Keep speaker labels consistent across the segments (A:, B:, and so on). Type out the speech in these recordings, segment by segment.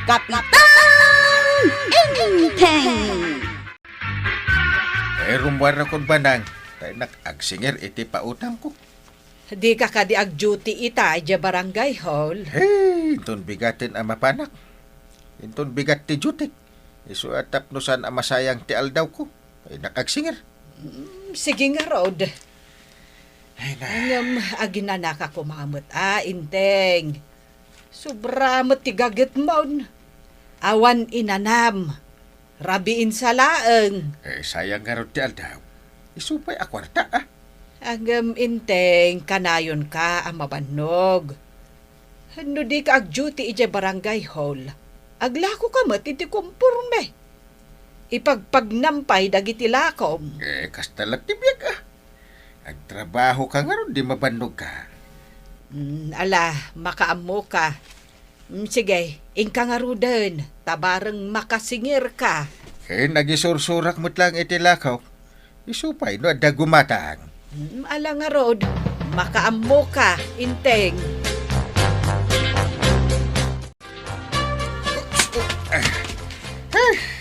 A: Kapitan Inteng!
B: Rumbar na kong banang. Tayo nag-agsinger iti pautam ko.
C: Di ka di ag duty ita ja barangay hall.
B: Hey, inton bigatin ang mapanak. Inton bigat ti jutik. Isu atap nusan ang masayang ti aldaw ko. Ay nag-agsinger.
C: Sige nga rod.
B: Ay na.
C: Anyam aginanaka ko mamut Inteng. Sobra mo tigaget maun. Awan inanam. Rabiin sa laeng.
B: Sayang nga ron ti aldaw. Isupay akwarta
C: Agam Inteng, kanayon ka ang mabanog. Ano di ka ag duty ija barangay hall. Aglako ka mat iti kumpurme. Ipagpagnampay dagiti lakom.
B: Kastalat ti biyak Ang trabaho ka nga ron, di mabanog ka.
C: Ala, makaamo ka. Sige, ingka nga rudan. Tabarang makasingir ka.
B: Nagisursurak mo't lang iti lakaw. Isupay no, ada gumatang.
C: Ala nga rod, makaamo ka, Inteng.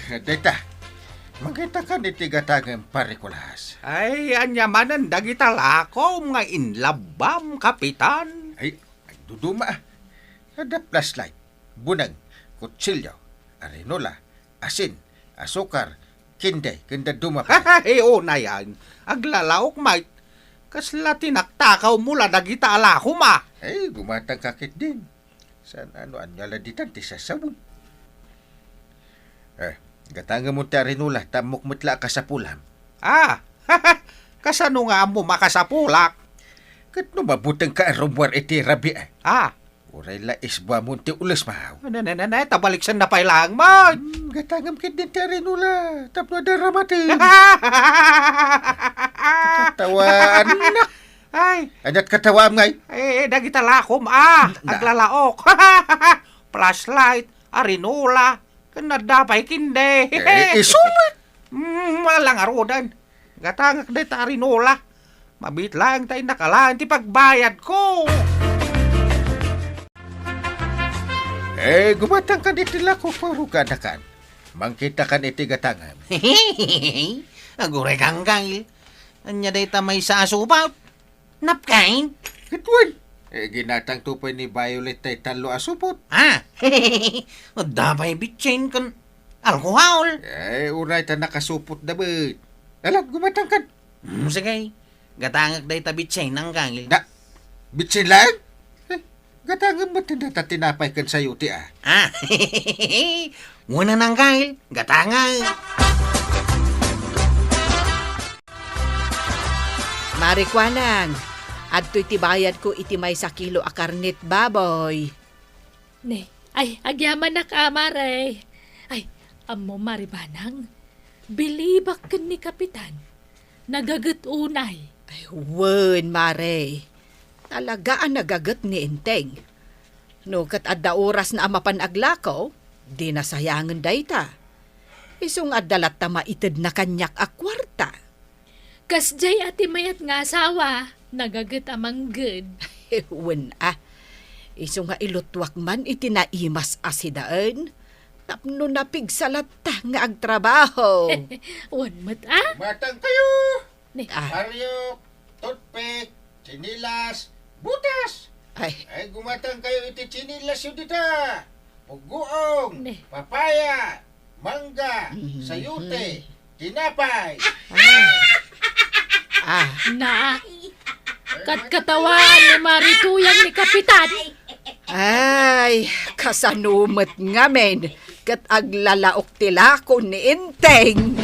B: Deta, magkita ka ni tigatagang parikulas.
D: Ay, anyamanan dagita lakom nga inlabam, kapitan.
B: Ay, duduma Ada flashlight, bunang, kutsilyo, arinola, asin, asukar, kinday, kanda duma pa.
D: Ay, na yan. Aglalaok, mate. Kasla tinaktakaw mula dagita alakom,
B: Ay, gumatang kakit din. San ano anyala ditan ti sasawon. Gatanga mo ti arinola, tamok mutla ka sa pulam.
D: Kasano nga mo makasapulak?
B: Kat no mabutang ka arumwar iti rabi Uray la isba mo ti ulas mahaw.
D: Tabaliksan na pailang, mate.
B: Gatangam kit din ti arinola, tapno daramatin. Katawaan na.
D: Ay,
B: Anyat katawam ngay.
D: dagita lakom, aglalaok. Flashlight, arinola, kanadapay kinde.
B: Isulit.
D: Walang arudan. Gatangak de arinola. Mabit lang tayo nakalaan ti pagbayad ko.
B: Gumatang ka diti lako paruga na kan. Mangkita kan iti gatangam.
E: Aguray kang kail. Anya day tamay sa asupaw. Napkain?
B: Katwan. Ginatang tupay ni Violet tay talo asupot.
E: Damay bitsin kan alkohol.
B: Uray ta nakasupot na ba? Alam, gumatang kan.
E: Sige, gatangak day tabitsin ng kail.
B: Na, bitsin lang? Gatangam mo tinapay kan sayo ti
E: Muna ng kail, gatangak.
C: Marikwanang, adto'y tibayad ko iti may sa kilo a karnit baboy.
F: Ne, ay, agyaman na ka, Mare. Ay, amo Maribanang, bilibak ka ni Kapitan. Nagagat unay.
C: Ay, wen, Mare. Talagaan nagagat ni Inteng. No, kat adda oras na amapan aglakaw, di nasayangan dayta. Isong adalat ta maitid na kanyak a kwarta.
F: Kasjay ati mayat nga asawa, nagagat amang good.
C: Wen Isong nga ilutwak man iti naimas asidaan. Tapno napigsalat ta nga agtrabaho.
F: Wan mat
B: Gumatang kayo.
F: Ne,
B: Paryok, toothpick, chinilas, butas.
C: Ay,
B: Gumatang kayo iti chinilas yun dita. Uguong,
F: Ne.
B: papaya, mangga, sayute, tinapay.
F: na. Katkatawaan ni Marituyang ni Kapitan.
C: Ay, kasanumet nga men, kat aglalaok tilako ni Inteng.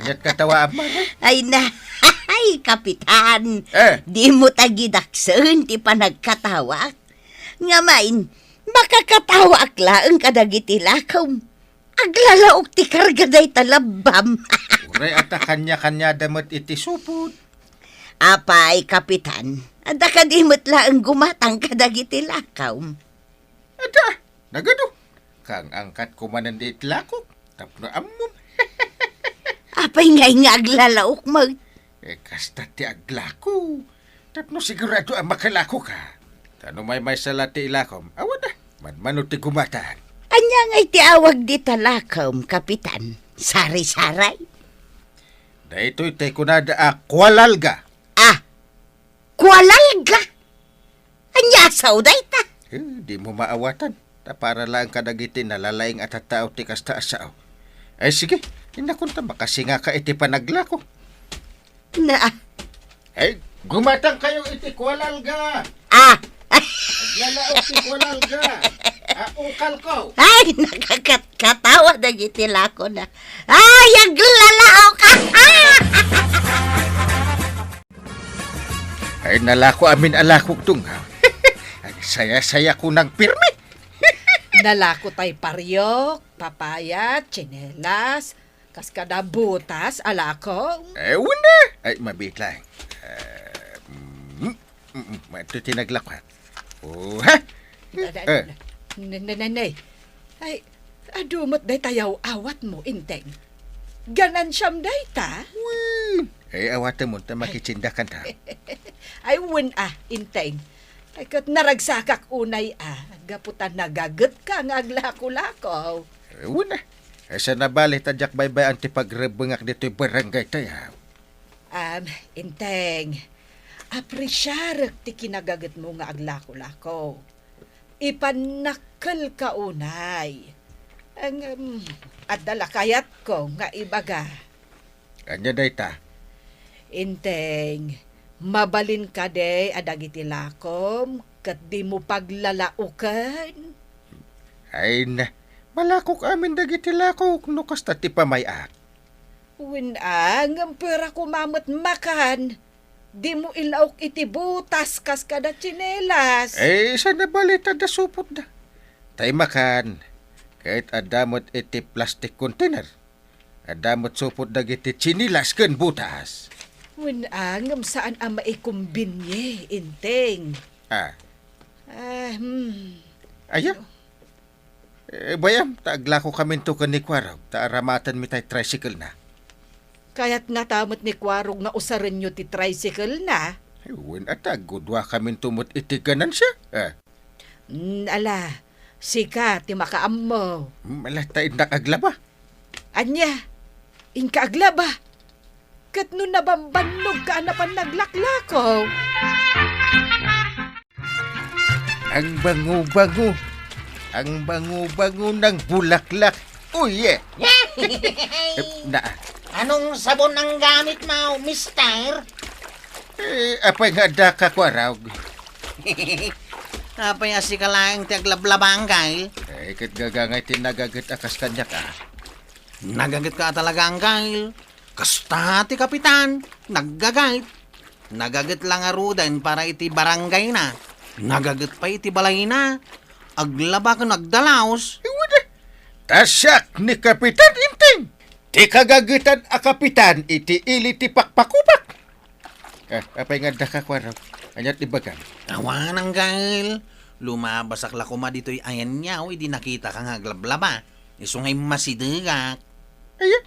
B: Anyat katawa man.
A: Ay na, ay kapitan. Di mo tagidaksen ti panagkatawa. Nga main, makakatawa aklaan kadagiti lakaw. Aglalaok ti kargaday talabam.
B: Uray ata kanya-kanya damot iti supot.
A: Apay, kapitan. Ada ka di matlaang gumatang kadagiti lakaw.
B: Ada, nagado. Kang angkat ko manan di itlakok. Tapno amom.
A: Apay nga aglalaok mag.
B: Kasta ti aglako. Tapno sigurado ang makalako ka. Tano may salati ilakom. Awan na. Manmano ti gumatan.
A: Anya nga'y tiawag di talakom, Kapitan. Sari-saray.
B: Dahito'y tay kunada kwalalga.
A: Ah, kualalga. Anya saw dayta.
B: Di mo maawatan. Ta para lang kadagitin na lalaing at tao ti kasta asao. Ay sige, inakunta makasinga ka iti panaglako.
A: Na,
B: Ay, gumatang kayo iti kwalalga.
A: ah,
B: Yala iti kwalalga. Ukal ko.
A: ay, nakakatawa na gitila ko na. Ay, aglalao ka!
B: Ay nalako amin alakok tunga. Ay saya-saya ko ng pirmi.
C: Nalako tay paryok, papaya, tsinelas, kaskada butas, alako.
B: Wala. Ay mabit lang. Ito tinaglakot. Oh, ha?
C: Nanay, ay, adumot day tayaw awat mo, inteng. Ganan siyam day ta?
B: Ay awatan mo ta makitsindakan ta.
C: Ay, inteng. Ay, kat naragsakak unay gaputan nagagat ka nga aglako-lako.
B: Wala. Ay sa nabali tadyak baybay ang tipagrebengak dito'y barangay tayo.
C: Inteng, apresyar ti kinagagat mo nga aglako-lako. Ipanakal ka unay. Ang adala kayat ko nga ibaga.
B: Kanya day ta.
C: Inteng, mabalin ka de adagiti lakom kat di mo paglalaukan.
B: Ay na. Malakok amin dagiti lakok no kasta ti pamayak.
C: Ang pera ko mamot makan. Di mo ilaok iti butas kas kada tsinelas.
B: Sa nabali tada supot da. Tay makan. Kahit adamot iti plastic container. Adamot supot dagiti chinilas ken butas.
C: Ang saan ang maikumbinye, inteng.
B: Aya. Bayam, taaglako kami to kan ni Kwaraw. Taaramatan mi tay tricycle na.
C: Kaya't nga tamot ni Kwarog nga usarin nyo ti tricycle na.
B: At agudwa kami tumot itiganan siya.
C: Ala, sika ti makaam mo.
B: Malatay nakaglaba.
C: Anya, inkaagla ba? Kat nun nabambanog ka na pan naglaklako.
B: Ang bango-bango. Ang bango-bango ng bulaklak. Yeah.
E: Anong sabon ang gamit mo, mister?
B: Apay nga da ka Kwaraw.
E: Apay asi ka lang ti aglablabang kail.
B: Kat gagangay tinagagat akas kanya ka.
E: Nagagit ka talaga ang kail. Kasta ti kapitan, naggagait. Nagagit lang arudan para iti barangay na. Nagagit pa iti balay na. Aglaba ka nagdalaos.
B: Tasyak ni Kapitan Inting. Ti kagagitan a kapitan iti ili ti pakpakupak. Apay nga da ka Kwaraw. Anyat ibagan.
E: Awan ang kail. Lumabasak la kuma dito'y ayan niya o hindi nakita kang aglablaba. Isungay masidagak.
B: Ayan.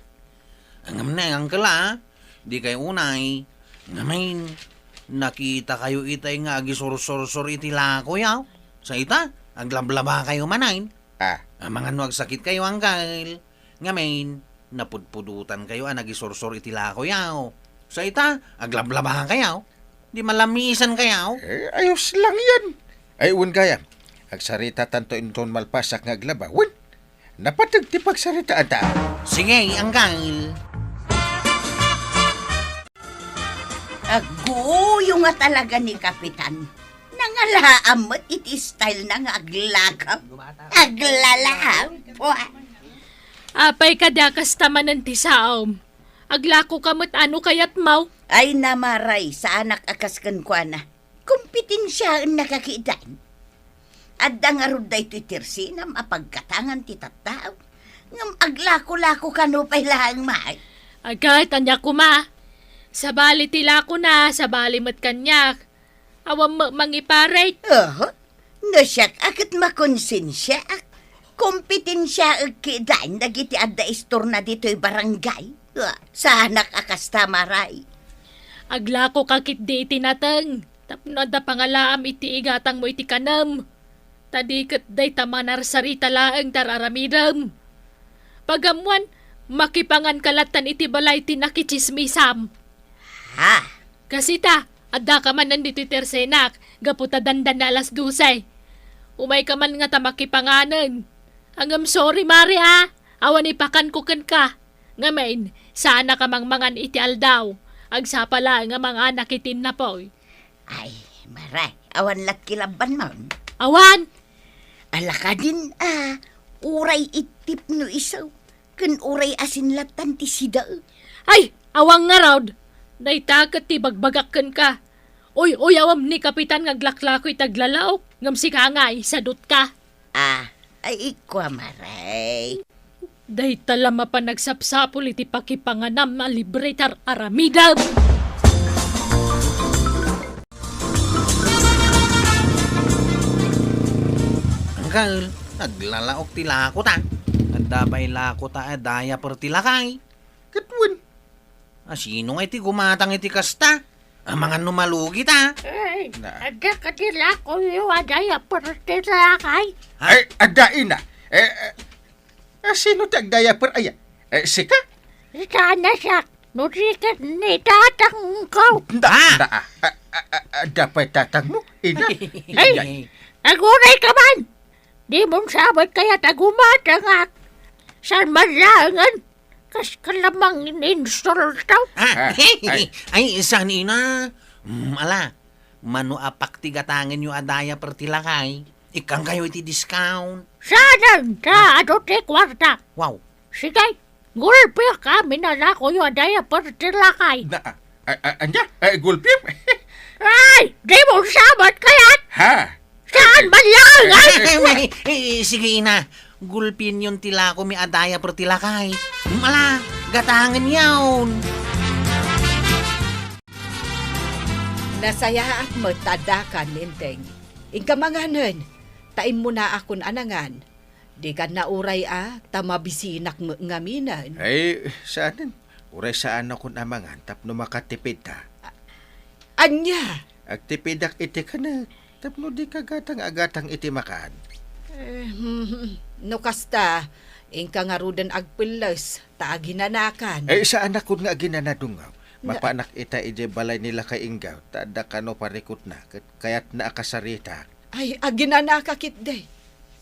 E: Ang na ang kala. Di kayo unay. Ngamain. Nakita kayo itay nga agisor-sor-sor iti lako yaw. Sa ita, aglablaba kayo manain. Ang mga nuag sakit kayo ang kail. Ngamain, napudpudutan kayo ang nagisorsor iti lako yaw. Sa ita, aglablaba kayo. Di malamisan kayo.
B: Ayos lang yan. Ay, gayam. Agsarita tanto inton malpasak nga aglaba. Napatag ti pagsaritaan ta.
E: Sige, ang kail.
A: Aguyo nga talaga ni Kapitan. Nangalaam mo't iti style na nga aglakap. Aglalaam.
F: Apay kadakas tamanan ti saom. Aglako kamot ano kayat mau.
A: Ay namaray sa anak akaskan kwa na. Kumpitin siya ang nakakitaan. At dangarod da ito'y tirsi na mapagkatangan ti tattao. Ngam aglako-lako kanupay lahang maay.
F: Agay, tanya ko ma. Sabali tila ko na, sabali mat kanyak. Awam mangiparay.
A: Nasyak akit makonsensya ak. Kompetensya ak kidan dagiti adda istor na dito'y barangay. Sa anak akas tamaray.
F: Aglako kakit di itinatang. Tapno da pangalaam iti igatang mo iti kanam. Tadi ket day tamanar sarita laeng tararamidam. Pagamuan, makipangan kalatan iti balay ti nakichismisam.
A: Ha?
F: Kasita, adda ka man nandito tersenak, gaputa dandan na alas 12. Umay ka man nga tamakipanganan. Hanggang sorry Mari ha, awan ipakan ko ken ka. Ngamen, sana ka mangmangan iti aldaw. Agsapala nga mga anak itin na po.
A: Ay, maray, awan lat kilaban mo.
F: Awan!
A: Ala ka din uray itip no isaw. Kun uray asin latan ti sida.
F: Ay, awang nga raw. Naitakat ti bagbagakken ka. Uy, awam ni kapitan nga glaklakoy taglalaok. Ngam si kangay, sadot ka.
A: Ay ikwa maray.
F: Day talama pa nagsapsapol iti pakipanganam na libretar aramidam.
E: Angkal, naglalaok ti lako ta. Adabay lako ta adaya per ti lakay.
B: Katwan.
E: Sino nga iti gumatang iti kasta? Ang mga numalugi ta.
F: Ay,
B: Na.
F: ada ka nila ko yung adaya pertilakay.
B: Ay, adain na. Sino tagdaya per aya? Sika?
F: Sana siya, nusikat ni tatang ko.
B: Da. Dapat tatang mo. Ina.
F: Ay, nagunay ka man. Di mong sabot kaya tagumatangak. Saan malangan? Kas kalamang in-install daw.
E: Ay, sanina. Ala, manu apak ti gatangin yung adaya per ti lakay. Ikang kayo iti discount.
F: Sana ta ato ti kwarta.
E: Wow.
F: Sige, gulpi kami na ko yung adaya pertilakay.
B: Na. Anya? Gulpim?
F: Ay, di mong sabot kaya
B: Ha?
F: saan malangan?
E: Sige ina. Gulpin yung tila ko mi adaya per tilakay. Ala, gatangin yawn.
C: Nasaya at matadakan, Ninteng. Ingkamanganan, taim mo na akon anangan. Di ka nauray tamabisinak mo ngaminan.
B: Ay, saanan? Uray saan ako namangan tapno makatipid ta.
C: Anya?
B: Agtipidak iti ka na. Tapno di kagatang-agatang iti makaan.
C: No kasta, ingka nga rudan agpilas, taaginanakan.
B: Ay, saan ako nga ginanadungaw? Mapanak ita ije balay nila kay Ingaw. Tada ka no parikot na. Kaya't naakasarita.
C: Ay, aginanakakit day.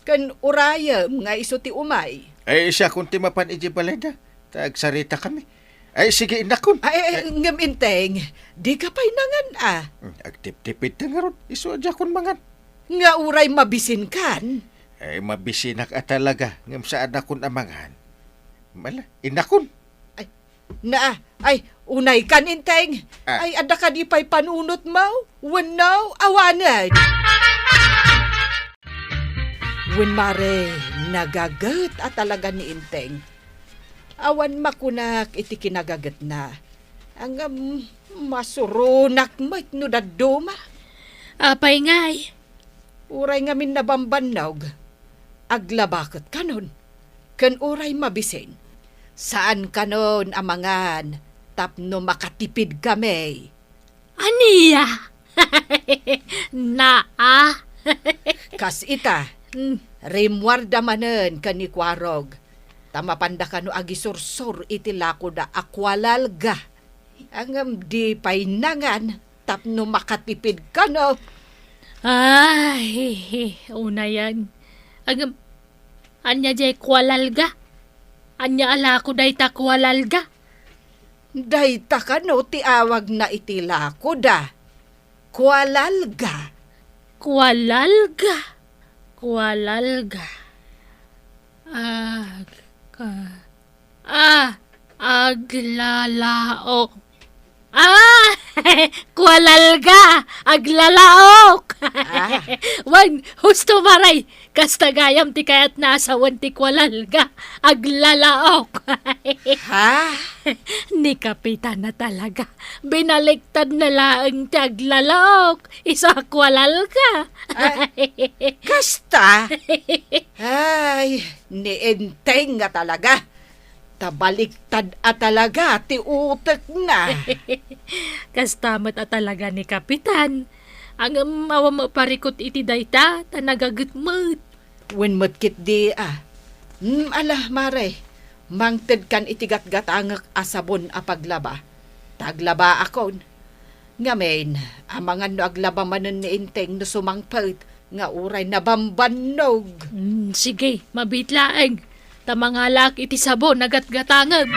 C: Kan urayam nga iso ti umay.
B: Ay, siya kung timapan ije balay na. Tagsarita kami. Ay, sige inakon.
C: Ay, Inteng, di ka pa'y nangan
B: Agtip-tipid na nga ron. Iso kon mangan.
C: Nga uray mabisin kan.
B: Ay, mabisinak at talaga. Ngam saan akon amangan. Mala, inakon.
C: Unay kan, Inteng. Ay, ada ka di pa'y panunot mo. Wanaw, awanan. Wen mare, nagagat at talaga ni Inteng. Awan makunak iti kinagagat na. Ang masurunak mo't no daduma.
F: Apay ngay.
C: Uray ngamin nabambannog. Aglabakot kanon. Kan uray mabisin. Saan kanon amangan? Tapno makatipid kami.
F: Aniya?
C: Kas ita, rimwarda manen kanikwarog. Tamapanda ka no agisursur iti lako da akwalalga. Ang di painangan, tapno makatipid ka no.
F: Ay, una yan. Anya jay kwalalga. Anya ala ko day ta kwalalga.
C: Dayta ka no ti awag na iti lako da. Kwalalga.
F: Kwalalga. Kwalalga. Aglalaok. Kwalalga. Aglalaok. Wan, husto maray. Kastagayam ti kayat naasawan ti kwalalga. Aglalaok.
C: Ha?
F: Ni kapitan na talaga. Binaliktad na laang ti aglalaok. Isa kwalalga.
C: Kasta? Ay, nienteng nga talaga. Tabaliktad at talaga, ti utek na.
F: Kastamat at talaga ni kapitan. Ang mawa mo parikot iti dayta, tanagagitmat.
C: When matkit di ala, Mare. Mangted kan itigat-gatangak asabon a paglaba. Taglaba akon. Ngamen, amangan no aglaba manen ni Inteng no sumangpait nga uray na bambanog.
F: Sige, mabitlaeng. Tamangalak iti sabon, nagat-gatangag.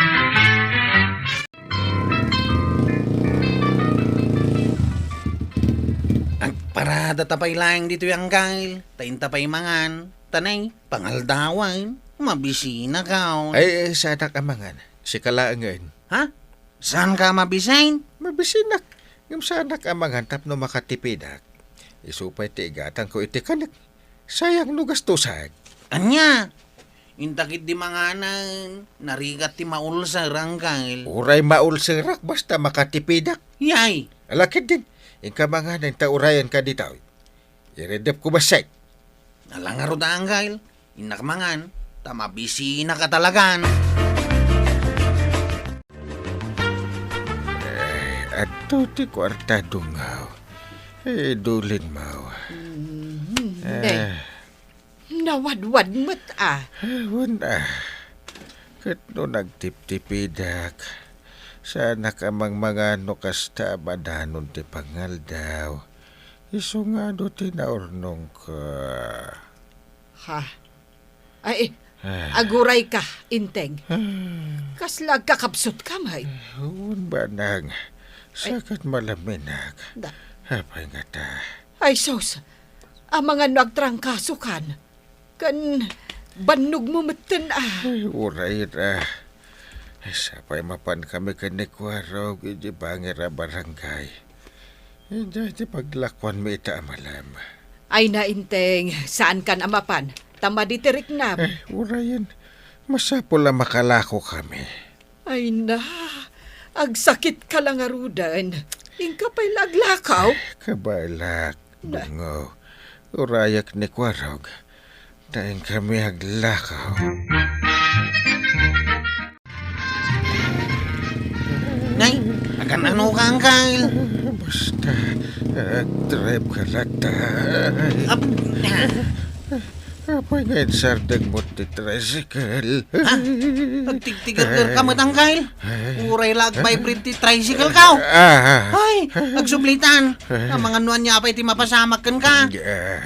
E: Agparada tapay lang dito yung Kyle. Tayin tapay mangan. Tanay, pangaldawan. Mabisina ka.
B: Ay, sa anak amangan. Si kalaangan.
E: Ha? Saan ka mabisain?
B: Mabisinak. Yung sa anak amangan tapno makatipidak. Isupay ti igatang ko iti kanak. Sayang no gastusag.
E: Anya? Intakit di manganan. Narigat ti maulsa Kyle.
B: Uray maulserak basta makatipidak.
E: Yay!
B: Alakid din. Ingka mga nang taurayan ka ditaw. Iredep ko basay.
E: Nalangaro da Kyle. Inakmangan. Tamabisina ka talagan.
B: Ato ti kwarta dungaw. Dulin mau.
C: Nawadwad mo't
B: Wala. Kat no nagtip-tipidak. Sana kamang mga nukasta madanon ti pangal daw. Iso nga do tinaurnong ka.
C: Ha? Ay, aguray ka, Inteng. Kaslag kakapsot ka, may.
B: Huwag ba nang sakat malaminak.
C: Da.
B: Hapay nga ta.
C: Ay, sos. Ang mga nagtrangkasukan. Kan banog mo matan
B: Ay, uray ra. Sapay mapan kami kanikwaraw, hindi bangir barangay. Hindi paglakwan may ita amalam.
C: Ay na, Inteng. Saan kan amapan? Tama ditirik na.
B: Urayan, masapol na makalako kami.
C: Ay na. Agsakit ka lang arudan. Ingka pa'y laglakaw.
B: Kabalak, bungo. Urayak ni kwarog. Daing kami aglakaw.
E: Nay, agan ano ka Kyle?
B: Basta, drive ka lata. Apay ngayon sardag mo ti tricycle.
E: Ha? Nagtigtigar ka matang Kyle? Uray lag vibrate ti tricycle ka. Ay, agsublitan. Ang mga nuan niya apay ti mapasamak kan ka.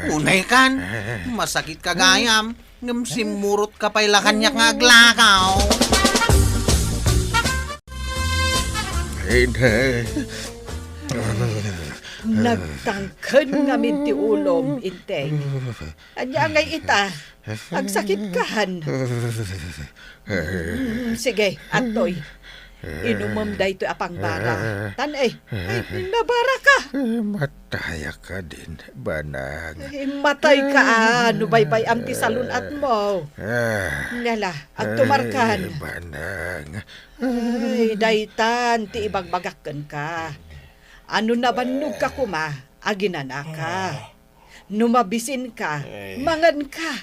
E: Unay kan. Masakit ka gayam. Ngam simurot ka pa'y lakanyak nga aglakaw.
C: Nagtangken ngamin ti ulom, Inteng. Anya ngay ita. Agsakit kahan. Sige, atoy. Inumam da ito apang bara. Tanay, nabara ka.
B: Mataya ka din, banang.
C: Matay ka, nubaybay am ti salunat mo. Ngala, at tumarkan.
B: Banang.
C: Ay, daytan, ti ibagbagakan ka. Ano na banog ka kuma, aginana ka. Numabisin ka, mangan ka.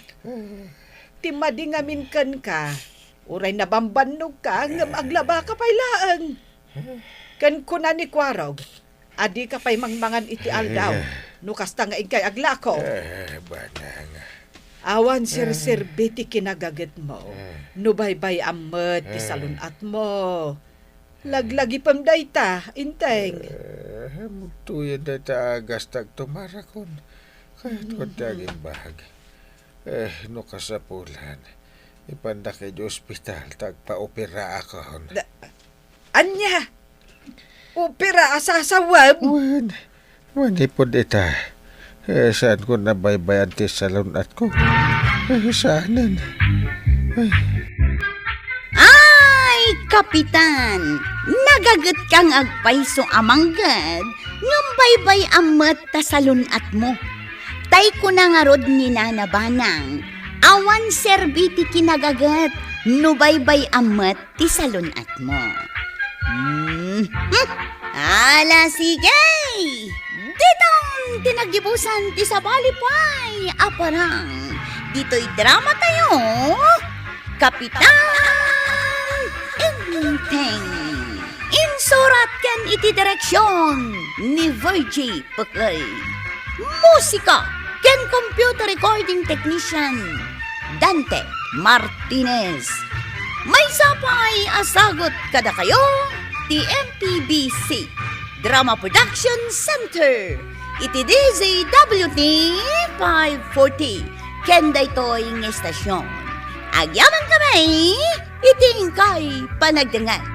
C: Ti madingamin kan ka, uray na bambanog ka, ngam aglaba ka pa'y laang. Kan kuna ni Kwarog, adi ka pa'y mangmangan iti aldaw, nukasta nga ikay aglako.
B: Banang.
C: Awan sir-sirbi ti kinagagat mo, nubaybay amet ti salunat mo. Laglagi pam dayta, Inteng.
B: Mutuyan na taagas tag tumarakon. Kahit kung taging bahag. No kasapulan. Ipanda kay ospital, tagpa-opera ako.
C: Anya? Opera asasawab?
B: Wani po dita. Saan ko nabaybayan ti salunat ko? Saanan?
A: Ay, kapitan! Nagagat kang agpayso amanggad, ngambay-bay amat ta salunat mo. Tay ko na nga rod ni nanabanang, awan serbiti kinagagat, nubaybay amat ti salunat mo. Ala, sige! Ditong tinagibusan ti sabalipay, aparang. Dito'y drama tayo, Kapitan Inteng. In Nagsurat ken iti direksyon ni Virgie Puklay. Musika ken computer recording technician Dante Martinez. May sapay asagot kada kayo ti MPBC Drama Production Center. Iti DZWT 540 ken daytoy nga estasyon. Agyaman kami, iting kay panagdangan.